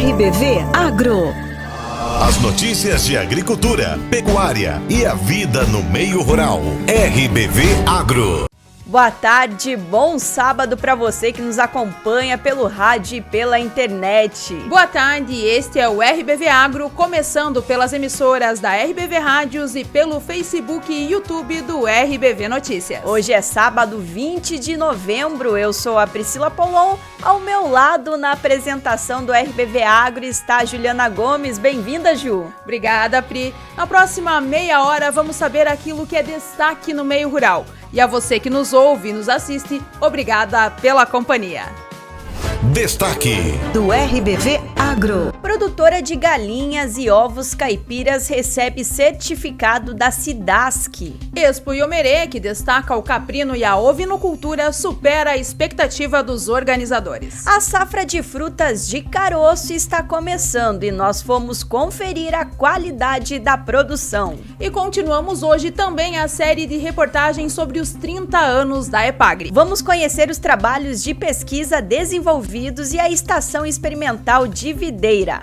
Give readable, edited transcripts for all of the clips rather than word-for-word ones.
RBV Agro. As notícias de agricultura, pecuária e a vida no meio rural. RBV Agro. Boa tarde, bom sábado para você que nos acompanha pelo rádio e pela internet. Boa tarde, este é o RBV Agro, começando pelas emissoras da RBV Rádios e pelo Facebook e YouTube do RBV Notícias. Hoje é sábado 20 de novembro, eu sou a Priscila Polon. Ao meu lado na apresentação do RBV Agro está a Juliana Gomes. Bem-vinda, Ju. Obrigada, Pri. Na próxima meia hora vamos saber aquilo que é destaque no meio rural. E a você que nos ouve e nos assiste, obrigada pela companhia. Destaque do RBV Agro. Produtora de galinhas e ovos caipiras recebe certificado da Cidasc. Expo Iomerê, que destaca o caprino e a ovinocultura, supera a expectativa dos organizadores. A safra de frutas de caroço está começando e nós fomos conferir a qualidade da produção. E continuamos hoje também a série de reportagens sobre os 30 anos da EPAGRE. Vamos conhecer os trabalhos de pesquisa desenvolvidos e a estação experimental de videira.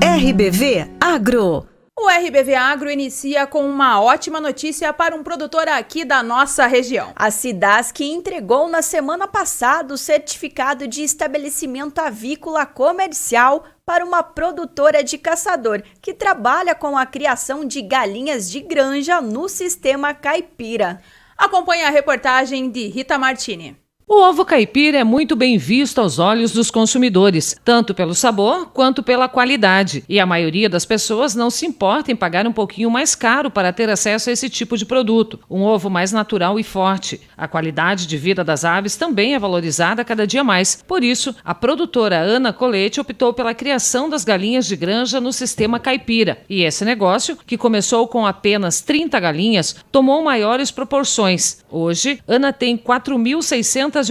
RBV Agro. O RBV Agro inicia com uma ótima notícia para um produtor aqui da nossa região. A Cidasc entregou na semana passada o certificado de estabelecimento avícola comercial para uma produtora de caçador que trabalha com a criação de galinhas de granja no sistema caipira. Acompanhe a reportagem de Rita Martini. O ovo caipira é muito bem visto aos olhos dos consumidores, tanto pelo sabor quanto pela qualidade. E a maioria das pessoas não se importa em pagar um pouquinho mais caro para ter acesso a esse tipo de produto. Um ovo mais natural e forte. A qualidade de vida das aves também é valorizada cada dia mais. Por isso, a produtora Ana Colete optou pela criação das galinhas de granja no sistema caipira. E esse negócio, que começou com apenas 30 galinhas, tomou maiores proporções. Hoje, Ana tem 4.680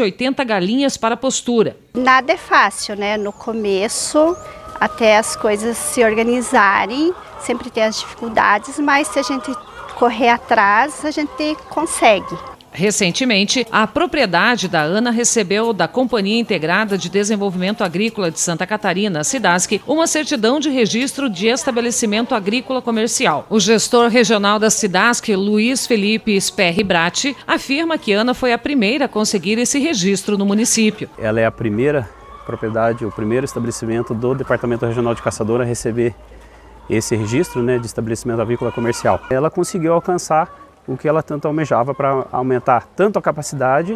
galinhas para postura. Nada é fácil, né? No começo, até as coisas se organizarem, sempre tem as dificuldades, mas se a gente correr atrás, a gente consegue. Recentemente, a propriedade da Ana recebeu da Companhia Integrada de Desenvolvimento Agrícola de Santa Catarina, Cidasc, uma certidão de registro de estabelecimento agrícola comercial. O gestor regional da Cidasc, Luiz Felipe Sperri Bratti, afirma que Ana foi a primeira a conseguir esse registro no município. Ela é a primeira propriedade, o primeiro estabelecimento do Departamento Regional de Caçador a receber esse registro, de estabelecimento avícola comercial. Ela conseguiu alcançar o que ela tanto almejava para aumentar tanto a capacidade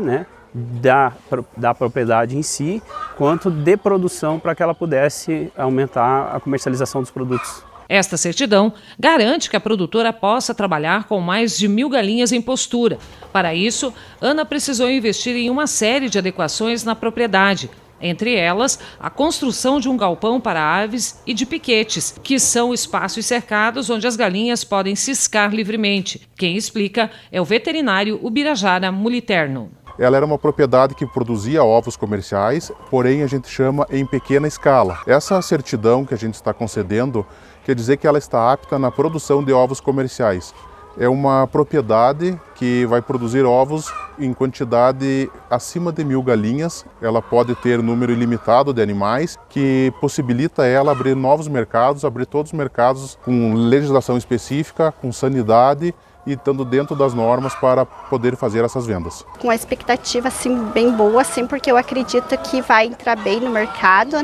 da propriedade em si, quanto de produção para que ela pudesse aumentar a comercialização dos produtos. Esta certidão garante que a produtora possa trabalhar com mais de 1.000 galinhas em postura. Para isso, Ana precisou investir em uma série de adequações na propriedade. Entre elas, a construção de um galpão para aves e de piquetes, que são espaços cercados onde as galinhas podem ciscar livremente. Quem explica é o veterinário Ubirajara Muliterno. Ela era uma propriedade que produzia ovos comerciais, porém a gente chama em pequena escala. Essa certidão que a gente está concedendo quer dizer que ela está apta na produção de ovos comerciais. É uma propriedade que vai produzir ovos em quantidade acima de 1.000 galinhas. Ela pode ter número ilimitado de animais, que possibilita ela abrir novos mercados, abrir todos os mercados com legislação específica, com sanidade e estando dentro das normas para poder fazer essas vendas. Com a expectativa bem boa, porque eu acredito que vai entrar bem no mercado,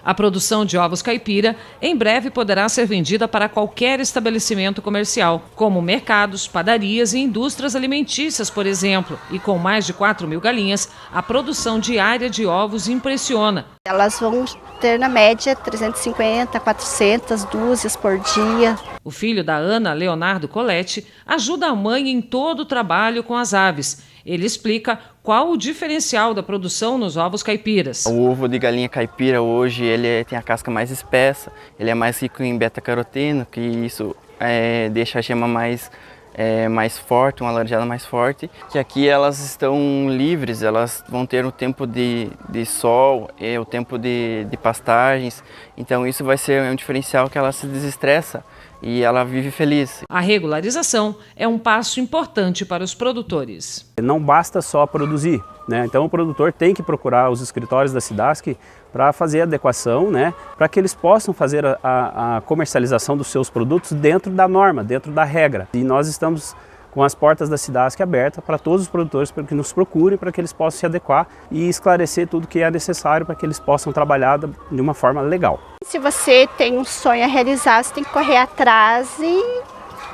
A produção de ovos caipira em breve poderá ser vendida para qualquer estabelecimento comercial, como mercados, padarias e indústrias alimentícias, por exemplo. E com mais de 4.000 galinhas, a produção diária de ovos impressiona. Elas vão ter na média 350, 400 dúzias por dia. O filho da Ana, Leonardo Colete, ajuda a mãe em todo o trabalho com as aves. Ele explica qual o diferencial da produção nos ovos caipiras. O ovo de galinha caipira hoje ele tem a casca mais espessa, ele é mais rico em beta-caroteno, que isso deixa a gema mais forte, uma laranjada mais forte. Que aqui elas estão livres, elas vão ter o tempo de sol, o tempo de pastagens, então isso vai ser um diferencial que ela se desestressa e ela vive feliz. A regularização é um passo importante para os produtores. Não basta só produzir, né? Então o produtor tem que procurar os escritórios da SIDASC para fazer a adequação, né? Para que eles possam fazer a comercialização dos seus produtos dentro da norma, dentro da regra. E nós estamos com as portas da SIDASC abertas para todos os produtores, para que nos procurem, para que eles possam se adequar e esclarecer tudo que é necessário para que eles possam trabalhar de uma forma legal. Se você tem um sonho a realizar, você tem que correr atrás e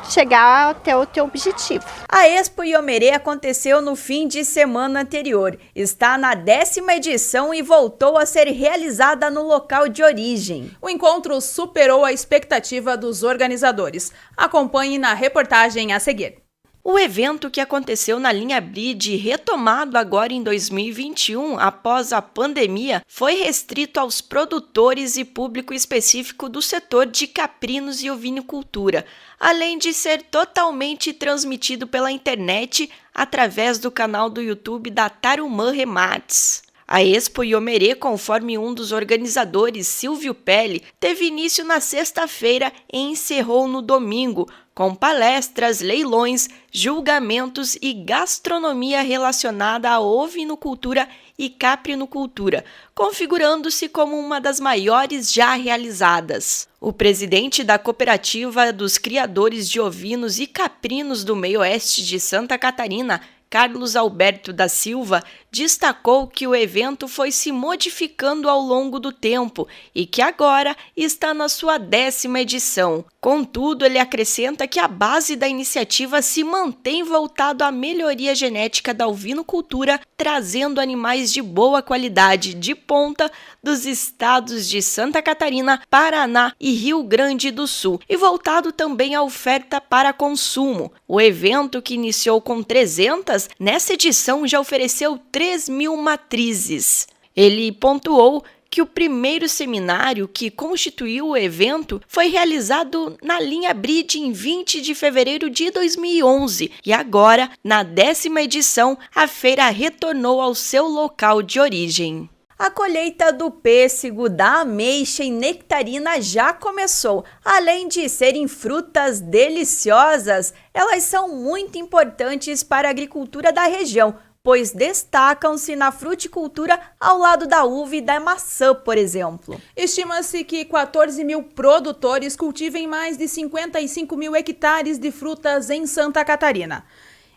chegar até o teu objetivo. A Expo Iomerê aconteceu no fim de semana anterior. Está na 10ª edição e voltou a ser realizada no local de origem. O encontro superou a expectativa dos organizadores. Acompanhe na reportagem a seguir. O evento, que aconteceu na linha Bride, retomado agora em 2021, após a pandemia, foi restrito aos produtores e público específico do setor de caprinos e ovinicultura, além de ser totalmente transmitido pela internet através do canal do YouTube da Tarumã Remates. A Expo Iomerê, conforme um dos organizadores, Silvio Pelli, teve início na sexta-feira e encerrou no domingo, com palestras, leilões, julgamentos e gastronomia relacionada à ovinocultura e caprinocultura, configurando-se como uma das maiores já realizadas. O presidente da Cooperativa dos Criadores de Ovinos e Caprinos do Meio-Oeste de Santa Catarina, Carlos Alberto da Silva, destacou que o evento foi se modificando ao longo do tempo e que agora está na sua 10ª edição. Contudo, ele acrescenta que a base da iniciativa se mantém voltado à melhoria genética da ovinocultura, trazendo animais de boa qualidade de ponta dos estados de Santa Catarina, Paraná e Rio Grande do Sul, e voltado também à oferta para consumo. O evento, que iniciou com 300, nessa edição já ofereceu 3.000 matrizes. Ele pontuou que o primeiro seminário que constituiu o evento foi realizado na linha Bride em 20 de fevereiro de 2011 e agora, na 10ª edição, a feira retornou ao seu local de origem. A colheita do pêssego, da ameixa e nectarina já começou. Além de serem frutas deliciosas, elas são muito importantes para a agricultura da região, pois destacam-se na fruticultura ao lado da uva e da maçã, por exemplo. Estima-se que 14.000 produtores cultivem mais de 55.000 hectares de frutas em Santa Catarina.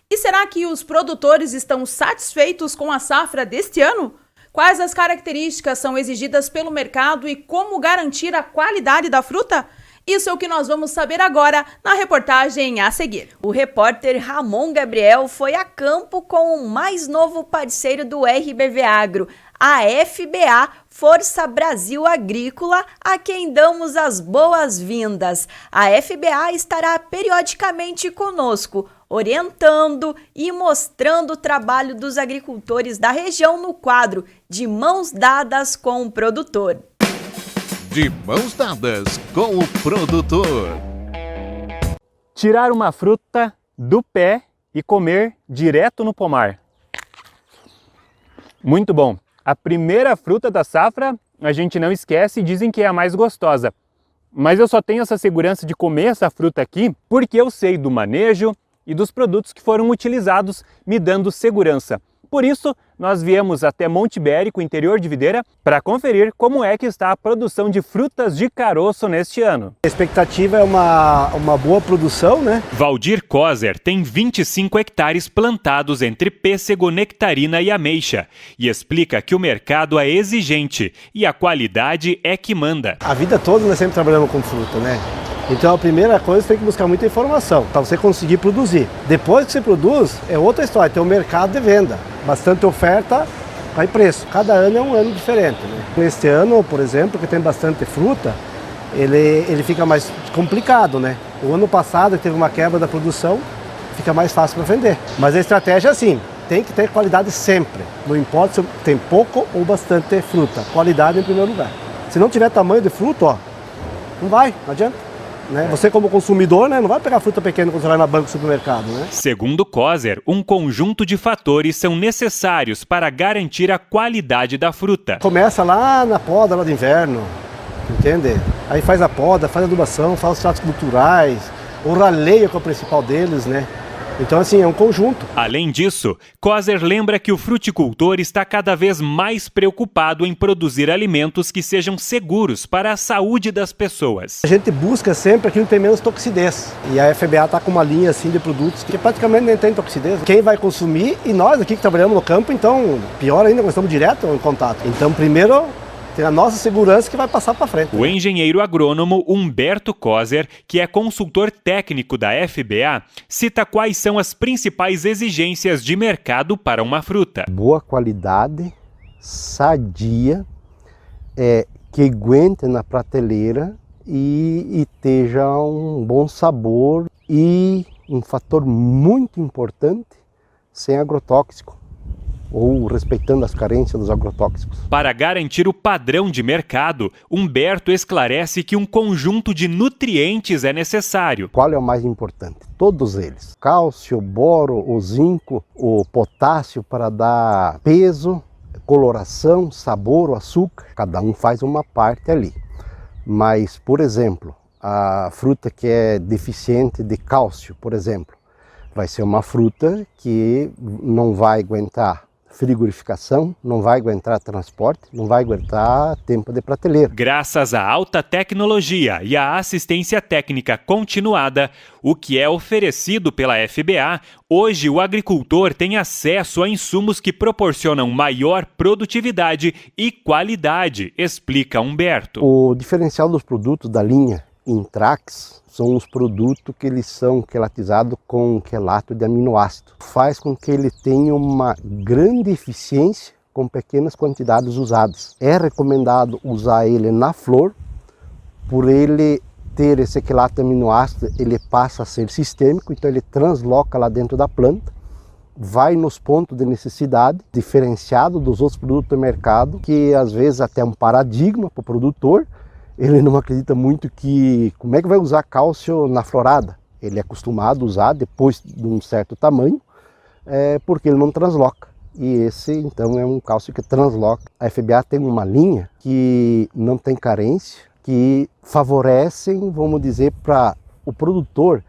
E será que os produtores estão satisfeitos com a safra deste ano? Quais as características são exigidas pelo mercado e como garantir a qualidade da fruta? Isso é o que nós vamos saber agora na reportagem a seguir. O repórter Ramon Gabriel foi a campo com o mais novo parceiro do RBV Agro, a FBA, Força Brasil Agrícola, a quem damos as boas-vindas. A FBA estará periodicamente conosco, orientando e mostrando o trabalho dos agricultores da região no quadro De Mãos Dadas com o Produtor. De mãos dadas com o produtor. Tirar uma fruta do pé e comer direto no pomar. Muito bom. A primeira fruta da safra a gente não esquece e dizem que é a mais gostosa. Mas eu só tenho essa segurança de comer essa fruta aqui porque eu sei do manejo e dos produtos que foram utilizados, me dando segurança. Por isso, nós viemos até Monte Ibérico, interior de Videira, para conferir como é que está a produção de frutas de caroço neste ano. A expectativa é uma boa produção, né? Valdir Kozer tem 25 hectares plantados entre pêssego, nectarina e ameixa e explica que o mercado é exigente e a qualidade é que manda. A vida toda nós sempre trabalhamos com fruta, né? Então a primeira coisa, você tem que buscar muita informação para você conseguir produzir. Depois que você produz, é outra história, tem o mercado de venda. Bastante oferta, vai preço. Cada ano é um ano diferente, né? Este ano, por exemplo, que tem bastante fruta, ele fica mais complicado, né? O ano passado teve uma quebra da produção, fica mais fácil para vender. Mas a estratégia é assim, tem que ter qualidade sempre. Não importa se tem pouco ou bastante fruta, qualidade em primeiro lugar. Se não tiver tamanho de fruta, ó, não adianta. Né? Você como consumidor, né, não vai pegar fruta pequena quando você vai na banca do supermercado, né? Segundo Kozer, um conjunto de fatores são necessários para garantir a qualidade da fruta. Começa lá na poda lá de inverno, entende? Aí faz a poda, faz a adubação, faz os tratos culturais, o raleio que é o principal deles, né? Então, assim, é um conjunto. Além disso, Kozer lembra que o fruticultor está cada vez mais preocupado em produzir alimentos que sejam seguros para a saúde das pessoas. A gente busca sempre aquilo que tem menos toxidez. E a FBA está com uma linha assim de produtos que praticamente nem tem toxidez. Quem vai consumir e nós aqui que trabalhamos no campo, então, pior ainda, nós estamos direto em contato. Então, primeiro, tem a nossa segurança que vai passar para frente. O engenheiro agrônomo Humberto Kozer, que é consultor técnico da FBA, cita quais são as principais exigências de mercado para uma fruta. Boa qualidade, sadia, que aguente na prateleira e tenha um bom sabor e um fator muito importante, sem agrotóxico, ou respeitando as carências dos agrotóxicos. Para garantir o padrão de mercado, Humberto esclarece que um conjunto de nutrientes é necessário. Qual é o mais importante? Todos eles. Cálcio, boro, o zinco, o potássio para dar peso, coloração, sabor, o açúcar. Cada um faz uma parte ali. Mas, por exemplo, a fruta que é deficiente de cálcio, por exemplo, vai ser uma fruta que não vai aguentar frigorificação, não vai aguentar transporte, não vai aguentar tempo de prateleira. Graças à alta tecnologia e à assistência técnica continuada, o que é oferecido pela FBA, hoje o agricultor tem acesso a insumos que proporcionam maior produtividade e qualidade, explica Humberto. O diferencial dos produtos da linha Intrax são os produtos que eles são quelatizados com quelato de aminoácido. Faz com que ele tenha uma grande eficiência com pequenas quantidades usadas. É recomendado usar ele na flor, por ele ter esse quelato de aminoácido, ele passa a ser sistêmico, então ele transloca lá dentro da planta, vai nos pontos de necessidade, diferenciado dos outros produtos do mercado, que às vezes até é um paradigma para o produtor. Ele não acredita muito que, como é que vai usar cálcio na florada? Ele é acostumado a usar depois de um certo tamanho, porque ele não transloca. E esse, então, é um cálcio que transloca. A FBA tem uma linha que não tem carência, que favorecem, vamos dizer, para o produtor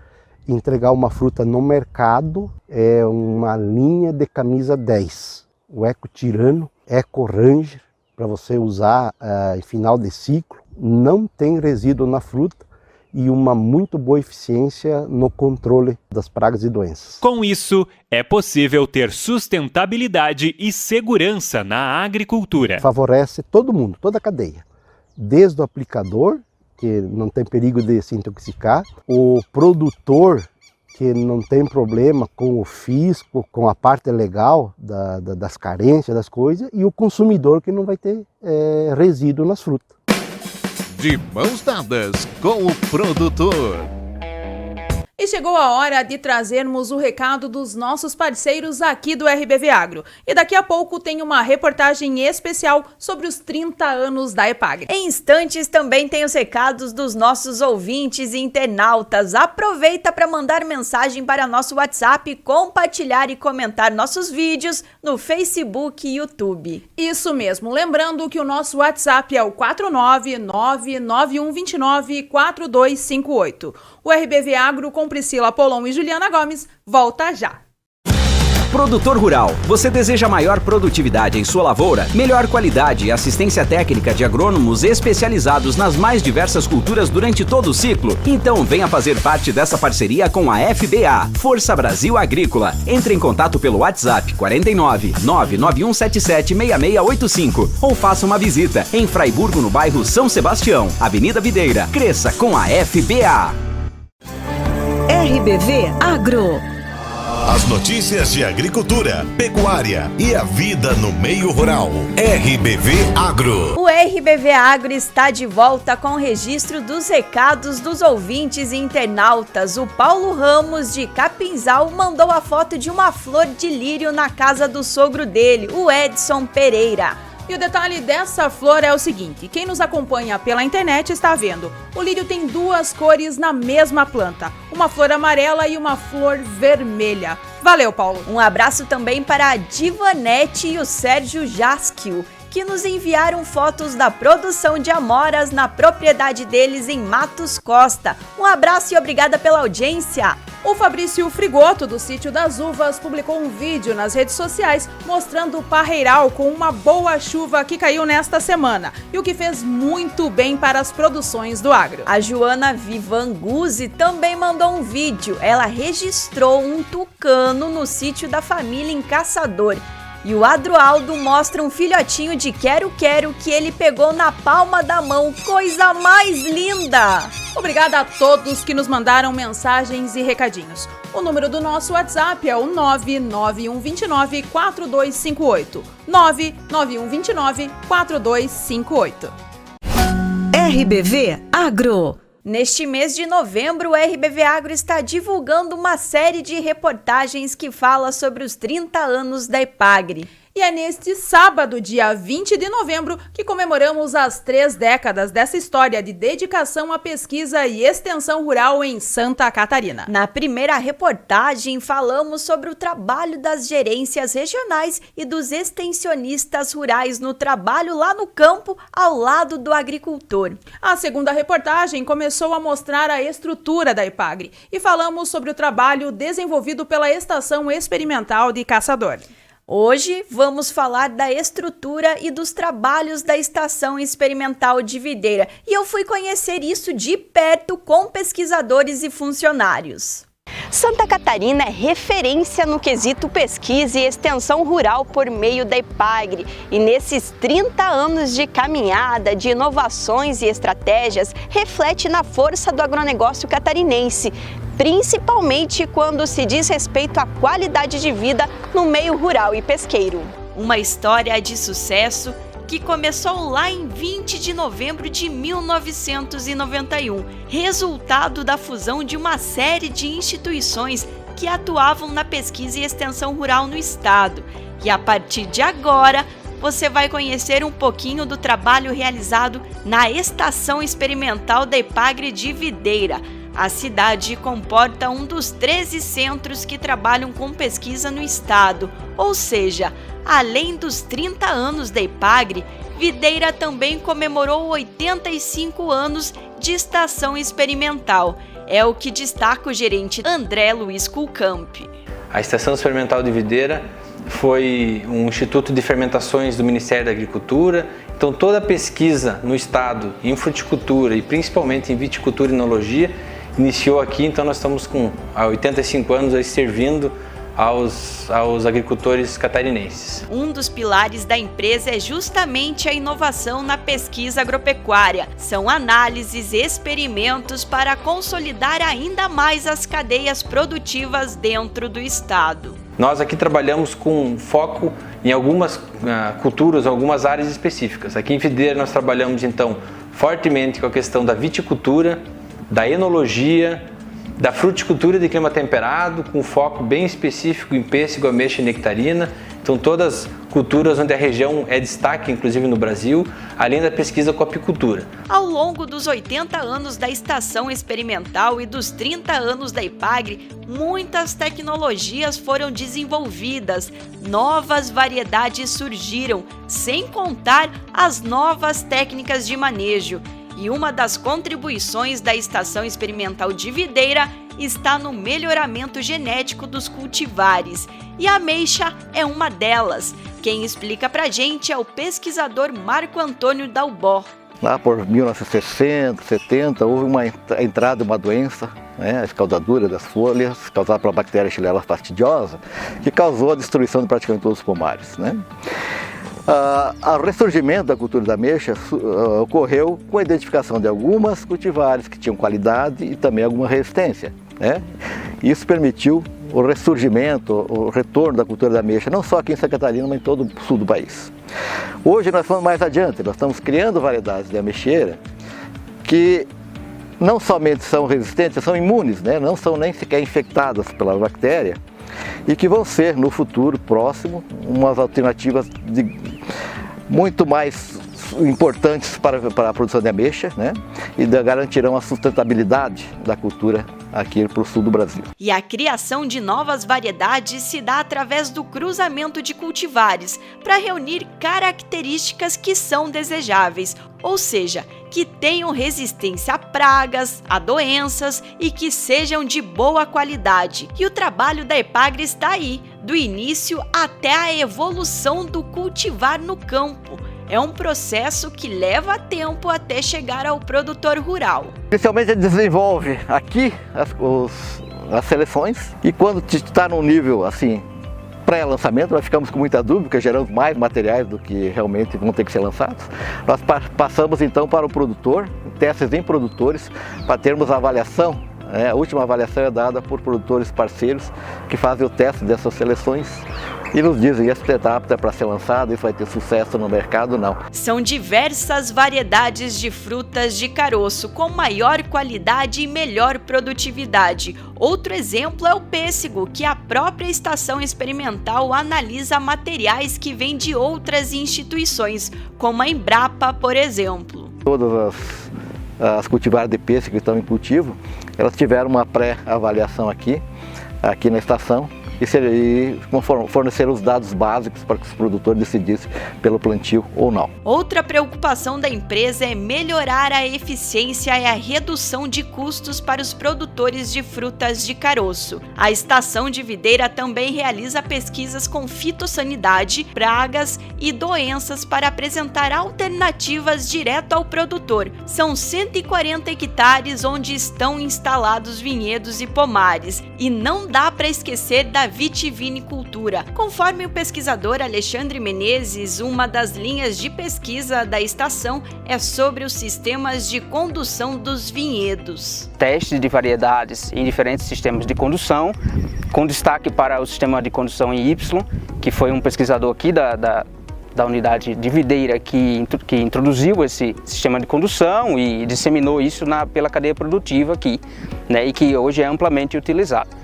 entregar uma fruta no mercado, é uma linha de camisa 10. O Eco Tirano, Eco Ranger, para você usar em final de ciclo. Não tem resíduo na fruta e uma muito boa eficiência no controle das pragas e doenças. Com isso, é possível ter sustentabilidade e segurança na agricultura. Favorece todo mundo, toda a cadeia. Desde o aplicador, que não tem perigo de se intoxicar, o produtor, que não tem problema com o fisco, com a parte legal das carências, das coisas, e o consumidor, que não vai ter resíduo nas frutas. De mãos dadas com o produtor. E chegou a hora de trazermos o recado dos nossos parceiros aqui do RBV Agro. E daqui a pouco tem uma reportagem especial sobre os 30 anos da EPAGRE. Em instantes também tem os recados dos nossos ouvintes e internautas. Aproveita para mandar mensagem para nosso WhatsApp, compartilhar e comentar nossos vídeos no Facebook e YouTube. Isso mesmo, lembrando que o nosso WhatsApp é o 49991294258. O RBV Agro com Priscila Polon e Juliana Gomes volta já. Produtor rural, você deseja maior produtividade em sua lavoura, melhor qualidade e assistência técnica de agrônomos especializados nas mais diversas culturas durante todo o ciclo? Então venha fazer parte dessa parceria com a FBA, Força Brasil Agrícola. Entre em contato pelo WhatsApp 49 99177 6685 ou faça uma visita em Fraiburgo, no bairro São Sebastião, Avenida Videira. Cresça com a FBA. RBV Agro. As notícias de agricultura, pecuária e a vida no meio rural. RBV Agro. O RBV Agro está de volta com o registro dos recados dos ouvintes e internautas. O Paulo Ramos, de Capinzal, mandou a foto de uma flor de lírio na casa do sogro dele, o Edson Pereira. E o detalhe dessa flor é o seguinte: quem nos acompanha pela internet está vendo. O lírio tem duas cores na mesma planta, uma flor amarela e uma flor vermelha. Valeu, Paulo! Um abraço também para a Divanete e o Sérgio Jasquio. que nos enviaram fotos da produção de amoras na propriedade deles em Matos Costa. Um abraço e obrigada pela audiência! O Fabrício Frigoto, do Sítio das Uvas, publicou um vídeo nas redes sociais mostrando o parreiral com uma boa chuva que caiu nesta semana e o que fez muito bem para as produções do agro. A Joana Vivanguzzi também mandou um vídeo. Ela registrou um tucano no sítio da família em Caçador. E o Adroaldo mostra um filhotinho de quero-quero que ele pegou na palma da mão. Coisa mais linda! Obrigada a todos que nos mandaram mensagens e recadinhos. O número do nosso WhatsApp é o 99129-4258. 99129-4258. RBV Agro. Neste mês de novembro, o RBV Agro está divulgando uma série de reportagens que fala sobre os 30 anos da EPAGRE. E é neste sábado, dia 20 de novembro, que comemoramos as 3 décadas dessa história de dedicação à pesquisa e extensão rural em Santa Catarina. Na primeira reportagem, falamos sobre o trabalho das gerências regionais e dos extensionistas rurais no trabalho lá no campo, ao lado do agricultor. A segunda reportagem começou a mostrar a estrutura da EPAGRE e falamos sobre o trabalho desenvolvido pela Estação Experimental de Caçador. Hoje vamos falar da estrutura e dos trabalhos da Estação Experimental de Videira. E eu fui conhecer isso de perto com pesquisadores e funcionários. Santa Catarina é referência no quesito pesquisa e extensão rural por meio da EPAGRE. E nesses 30 anos de caminhada, de inovações e estratégias, reflete na força do agronegócio catarinense, principalmente quando se diz respeito à qualidade de vida no meio rural e pesqueiro. Uma história de sucesso que começou lá em 20 de novembro de 1991, resultado da fusão de uma série de instituições que atuavam na pesquisa e extensão rural no estado. E a partir de agora, você vai conhecer um pouquinho do trabalho realizado na Estação Experimental da EPAGRE de Videira. A cidade comporta um dos 13 centros que trabalham com pesquisa no estado, ou seja, além dos 30 anos da EPAGRE, Videira também comemorou 85 anos de estação experimental. É o que destaca o gerente André Luiz Kulkamp. A Estação Experimental de Videira foi um instituto de fermentações do Ministério da Agricultura. Então toda a pesquisa no estado em fruticultura e principalmente em viticultura e enologia iniciou aqui, então nós estamos há 85 anos aí servindo aos agricultores catarinenses. Um dos pilares da empresa é justamente a inovação na pesquisa agropecuária. São análises e experimentos para consolidar ainda mais as cadeias produtivas dentro do estado. Nós aqui trabalhamos com foco em algumas culturas, algumas áreas específicas. Aqui em Videira nós trabalhamos então fortemente com a questão da viticultura, da enologia, da fruticultura de clima temperado, com foco bem específico em pêssego, ameixa e nectarina. Então todas culturas onde a região é destaque, inclusive no Brasil, além da pesquisa com apicultura. Ao longo dos 80 anos da Estação Experimental e dos 30 anos da EPAGRE, muitas tecnologias foram desenvolvidas, novas variedades surgiram, sem contar as novas técnicas de manejo. E uma das contribuições da Estação Experimental de Videira está no melhoramento genético dos cultivares. E a ameixa é uma delas. Quem explica pra gente é o pesquisador Marco Antônio Dalbó. Lá por 1960, 70, houve uma entrada de uma doença, a escaldadura das folhas, causada pela bactéria Xylella fastidiosa, que causou a destruição de praticamente todos os pomares. O ressurgimento da cultura da ameixa ocorreu com a identificação de algumas cultivares que tinham qualidade e também alguma resistência. Isso permitiu o ressurgimento, o retorno da cultura da ameixa, não só aqui em Santa Catarina, mas em todo o sul do país. Hoje nós fomos mais adiante, nós estamos criando variedades de ameixeira que não somente são resistentes, são imunes, não são nem sequer infectadas pela bactéria, e que vão ser, no futuro próximo, umas alternativas muito mais importantes para a produção de ameixa, né? E garantirão a sustentabilidade da cultura aqui para o sul do Brasil. E a criação de novas variedades se dá através do cruzamento de cultivares para reunir características que são desejáveis, ou seja, que tenham resistência a pragas, a doenças e que sejam de boa qualidade. E o trabalho da Epagri está aí, do início até a evolução do cultivar no campo. É um processo que leva tempo até chegar ao produtor rural. Inicialmente ele desenvolve aqui as seleções e quando está num nível assim pré-lançamento, nós ficamos com muita dúvida, porque geramos mais materiais do que realmente vão ter que ser lançados. Nós passamos então para o produtor, testes em produtores, para termos a avaliação. A última avaliação é dada por produtores parceiros que fazem o teste dessas seleções e nos dizem se está apta para ser lançado, isso vai ter sucesso no mercado ou não. São diversas variedades de frutas de caroço com maior qualidade e melhor produtividade. Outro exemplo é o pêssego, que a própria estação experimental analisa materiais que vêm de outras instituições, como a Embrapa, por exemplo. Todas as cultivares de pêssego que estão em cultivo, elas tiveram uma pré-avaliação aqui na estação e forneceram os dados básicos para que os produtores decidissem pelo plantio ou não. Outra preocupação da empresa é melhorar a eficiência e a redução de custos para os produtores de frutas de caroço. A estação de videira também realiza pesquisas com fitossanidade, pragas e doenças para apresentar alternativas direto ao produtor. São 140 hectares onde estão instalados vinhedos e pomares, e não dá para esquecer da vitivinicultura. Conforme o pesquisador Alexandre Menezes, uma das linhas de pesquisa da estação é sobre os sistemas de condução dos vinhedos. Testes de variedades em diferentes sistemas de condução, com destaque para o sistema de condução em Y, que foi um pesquisador aqui da unidade de videira que introduziu esse sistema de condução e disseminou isso pela cadeia produtiva aqui, né, e que hoje é amplamente utilizado.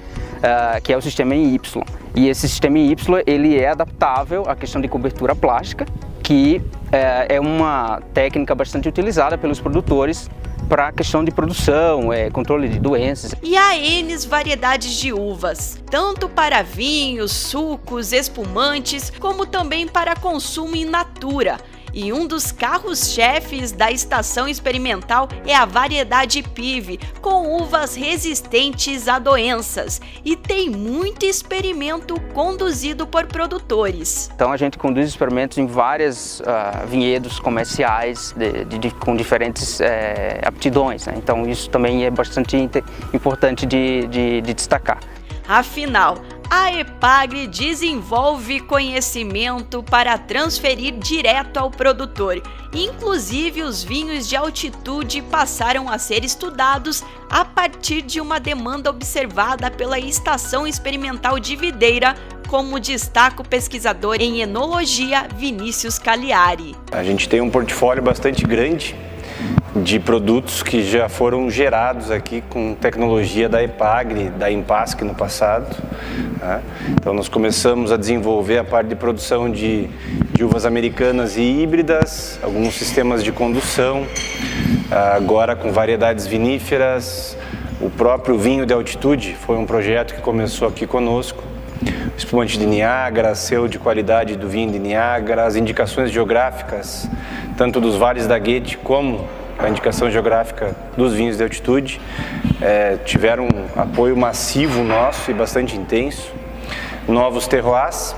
Que é o sistema em Y. E esse sistema em Y ele é adaptável à questão de cobertura plástica, que é uma técnica bastante utilizada pelos produtores para a questão de produção, controle de doenças. E há N variedades de uvas, tanto para vinhos, sucos, espumantes, como também para consumo in natura. E um dos carros-chefes da estação experimental é a variedade PIV, com uvas resistentes a doenças. E tem muito experimento conduzido por produtores. Então a gente conduz experimentos em vários vinhedos comerciais com diferentes aptidões, né? Então isso também é bastante importante de destacar. Afinal, a Epagri desenvolve conhecimento para transferir direto ao produtor. Inclusive, os vinhos de altitude passaram a ser estudados a partir de uma demanda observada pela Estação Experimental de Videira, como destaca o pesquisador em enologia Vinícius Cagliari. A gente tem um portfólio bastante grande de produtos que já foram gerados aqui com tecnologia da Epagri, da Impasc no passado. Né? Então nós começamos a desenvolver a parte de produção de uvas americanas e híbridas, alguns sistemas de condução, agora com variedades viníferas. O próprio vinho de altitude foi um projeto que começou aqui conosco. O espumante de Niágara, selo de qualidade do vinho de Niágara, as indicações geográficas, tanto dos vales da Guete como a indicação geográfica dos vinhos de altitude, tiveram um apoio massivo nosso e bastante intenso. Novos terroirs,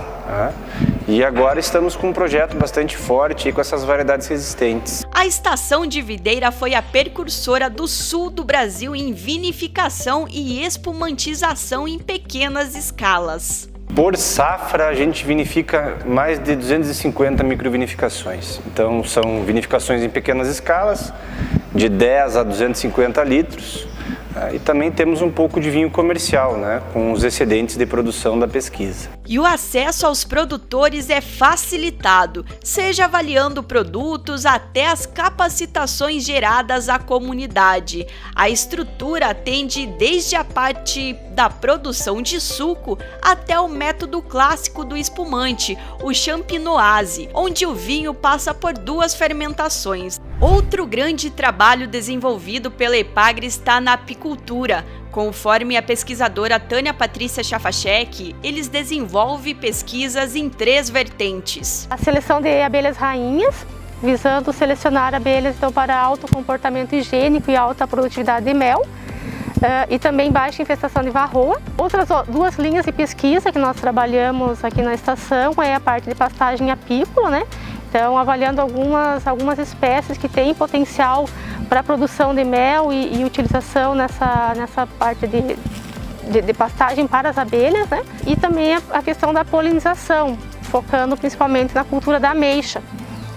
e agora estamos com um projeto bastante forte com essas variedades resistentes. A estação de videira foi a precursora do sul do Brasil em vinificação e espumantização em pequenas escalas. Por safra, a gente vinifica mais de 250 microvinificações. Então, são vinificações em pequenas escalas, de 10 a 250 litros, E também temos um pouco de vinho comercial, né, com os excedentes de produção da pesquisa. E o acesso aos produtores é facilitado, seja avaliando produtos até as capacitações geradas à comunidade. A estrutura atende desde a parte da produção de suco até o método clássico do espumante, o champenoise, onde o vinho passa por 2 fermentações. Outro grande trabalho desenvolvido pela EPAGRE está na apicultura. Conforme a pesquisadora Tânia Patrícia Chafachek, eles desenvolvem pesquisas em 3 vertentes. A seleção de abelhas rainhas, visando selecionar abelhas então, para alto comportamento higiênico e alta produtividade de mel, e também baixa infestação de varroa. Outras 2 linhas de pesquisa que nós trabalhamos aqui na estação é a parte de pastagem apícola, né? Então, avaliando algumas espécies que têm potencial para a produção de mel e utilização nessa parte de pastagem para as abelhas, né? E também a questão da polinização, focando principalmente na cultura da ameixa,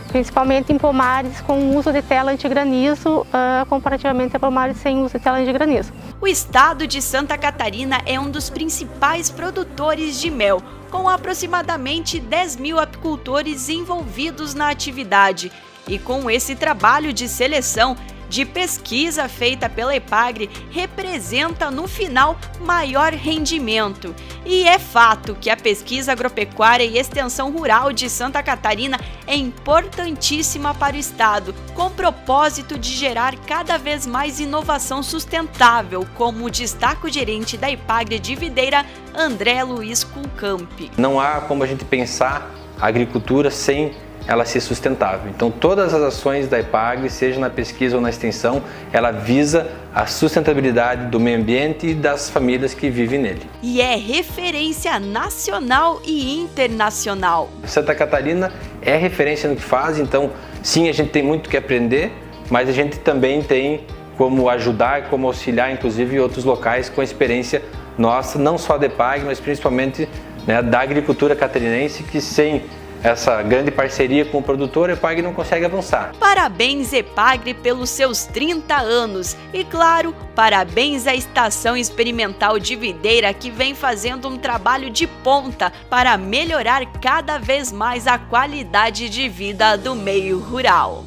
principalmente em pomares com uso de tela antigranizo, comparativamente a pomares sem uso de tela antigranizo. O estado de Santa Catarina é um dos principais produtores de mel, com aproximadamente 10 mil apicultores envolvidos na atividade. E com esse trabalho de seleção, de pesquisa feita pela EPAGRE, representa no final maior rendimento. E é fato que a pesquisa agropecuária e extensão rural de Santa Catarina é importantíssima para o estado, com o propósito de gerar cada vez mais inovação sustentável, como destaca o gerente da EPAGRE de Videira, André Luiz Kulkamp. Não há como a gente pensar a agricultura sem ela ser sustentável. Então todas as ações da EPAGRE, seja na pesquisa ou na extensão, ela visa a sustentabilidade do meio ambiente e das famílias que vivem nele. E é referência nacional e internacional. Santa Catarina é referência no que faz, então sim, a gente tem muito que aprender, mas a gente também tem como ajudar, como auxiliar, inclusive, outros locais com a experiência nossa, não só da EPAGRE, mas principalmente, né, da agricultura catarinense, que sem essa grande parceria com o produtor, a EPAGRE não consegue avançar. Parabéns, EPAGRE, pelos seus 30 anos. E claro, parabéns à Estação Experimental de Videira, que vem fazendo um trabalho de ponta para melhorar cada vez mais a qualidade de vida do meio rural.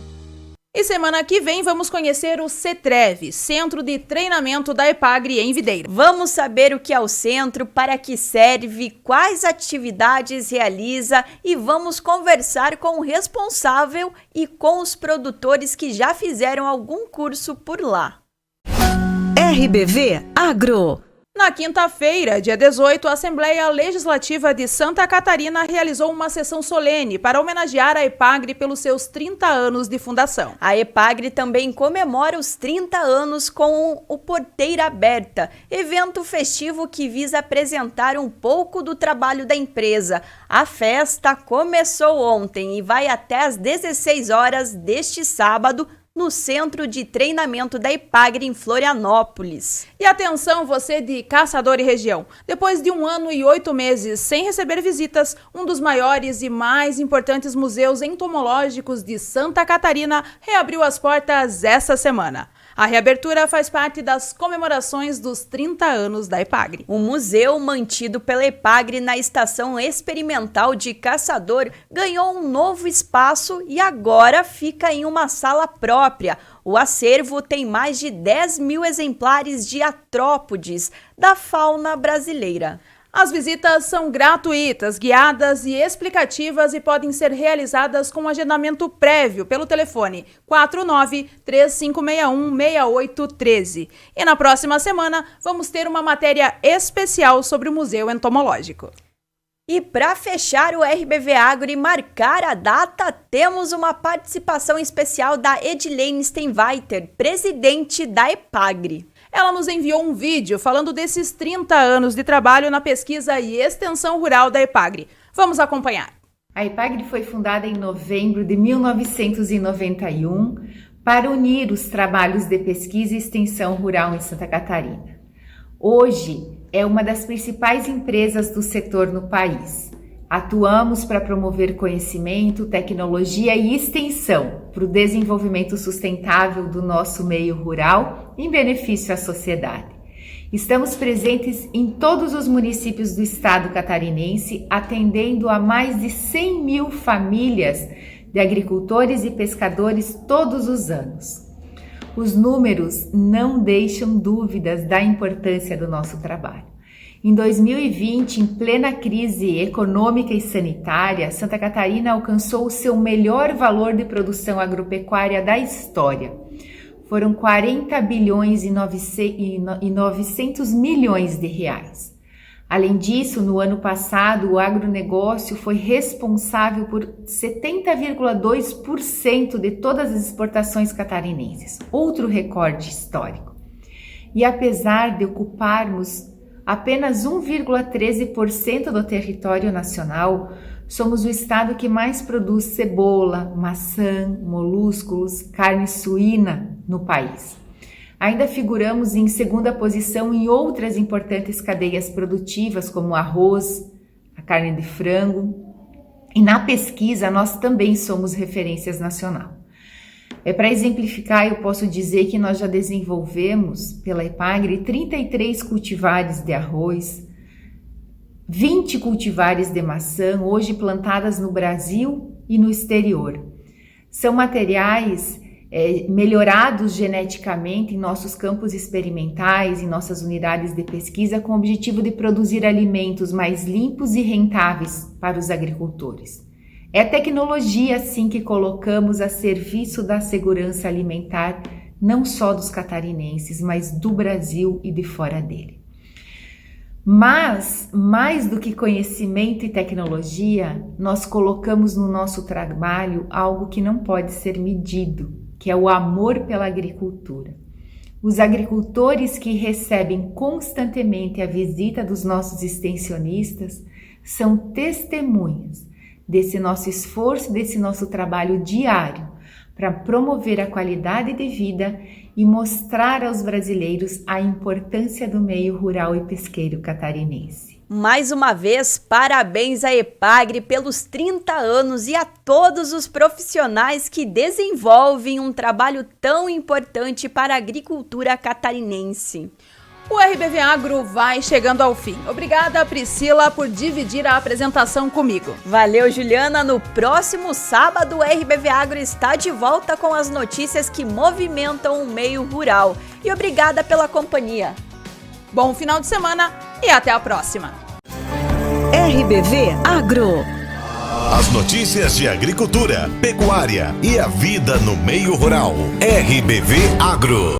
E semana que vem vamos conhecer o CETREV, Centro de Treinamento da EPAGRE em Videira. Vamos saber o que é o centro, para que serve, quais atividades realiza e vamos conversar com o responsável e com os produtores que já fizeram algum curso por lá. RBV Agro. Na quinta-feira, dia 18, a Assembleia Legislativa de Santa Catarina realizou uma sessão solene para homenagear a EPAGRE pelos seus 30 anos de fundação. A EPAGRE também comemora os 30 anos com o Porteira Aberta, evento festivo que visa apresentar um pouco do trabalho da empresa. A festa começou ontem e vai até às 16 horas deste sábado, no Centro de Treinamento da EPAGRE em Florianópolis. E atenção, você de Caçador e região! Depois de 1 ano e 8 meses sem receber visitas, um dos maiores e mais importantes museus entomológicos de Santa Catarina reabriu as portas esta semana. A reabertura faz parte das comemorações dos 30 anos da EPAGRE. O museu, mantido pela EPAGRE na Estação Experimental de Caçador, ganhou um novo espaço e agora fica em uma sala própria. O acervo tem mais de 10 mil exemplares de artrópodes da fauna brasileira. As visitas são gratuitas, guiadas e explicativas e podem ser realizadas com agendamento prévio pelo telefone 49-3561-6813. E na próxima semana vamos ter uma matéria especial sobre o Museu Entomológico. E para fechar o RBV Agro e marcar a data, temos uma participação especial da Edilene Steinweiter, presidente da EPAGRE. Ela nos enviou um vídeo falando desses 30 anos de trabalho na pesquisa e extensão rural da EPAGRE. Vamos acompanhar. A EPAGRE foi fundada em novembro de 1991 para unir os trabalhos de pesquisa e extensão rural em Santa Catarina. Hoje é uma das principais empresas do setor no país. Atuamos para promover conhecimento, tecnologia e extensão para o desenvolvimento sustentável do nosso meio rural em benefício à sociedade. Estamos presentes em todos os municípios do estado catarinense, atendendo a mais de 100 mil famílias de agricultores e pescadores todos os anos. Os números não deixam dúvidas da importância do nosso trabalho. Em 2020, em plena crise econômica e sanitária, Santa Catarina alcançou o seu melhor valor de produção agropecuária da história. Foram 40 bilhões e 900 milhões de reais. Além disso, no ano passado, o agronegócio foi responsável por 70,2% de todas as exportações catarinenses, outro recorde histórico. E apesar de ocuparmos apenas 1,13% do território nacional, somos o estado que mais produz cebola, maçã, molúsculos, carne suína no país. Ainda figuramos em segunda posição em outras importantes cadeias produtivas, como o arroz, a carne de frango. E na pesquisa, nós também somos referências nacional. Para exemplificar, eu posso dizer que nós já desenvolvemos, pela EPAGRE, 33 cultivares de arroz, 20 cultivares de maçã, hoje plantadas no Brasil e no exterior. São materiais melhorados geneticamente em nossos campos experimentais, em nossas unidades de pesquisa, com o objetivo de produzir alimentos mais limpos e rentáveis para os agricultores. É tecnologia, sim, que colocamos a serviço da segurança alimentar, não só dos catarinenses, mas do Brasil e de fora dele. Mas, mais do que conhecimento e tecnologia, nós colocamos no nosso trabalho algo que não pode ser medido, que é o amor pela agricultura. Os agricultores que recebem constantemente a visita dos nossos extensionistas são testemunhas desse nosso esforço, desse nosso trabalho diário para promover a qualidade de vida e mostrar aos brasileiros a importância do meio rural e pesqueiro catarinense. Mais uma vez, parabéns à EPAGRE pelos 30 anos e a todos os profissionais que desenvolvem um trabalho tão importante para a agricultura catarinense. O RBV Agro vai chegando ao fim. Obrigada, Priscila, por dividir a apresentação comigo. Valeu, Juliana. No próximo sábado, o RBV Agro está de volta com as notícias que movimentam o meio rural. E obrigada pela companhia. Bom final de semana e até a próxima. RBV Agro. As notícias de agricultura, pecuária e a vida no meio rural. RBV Agro.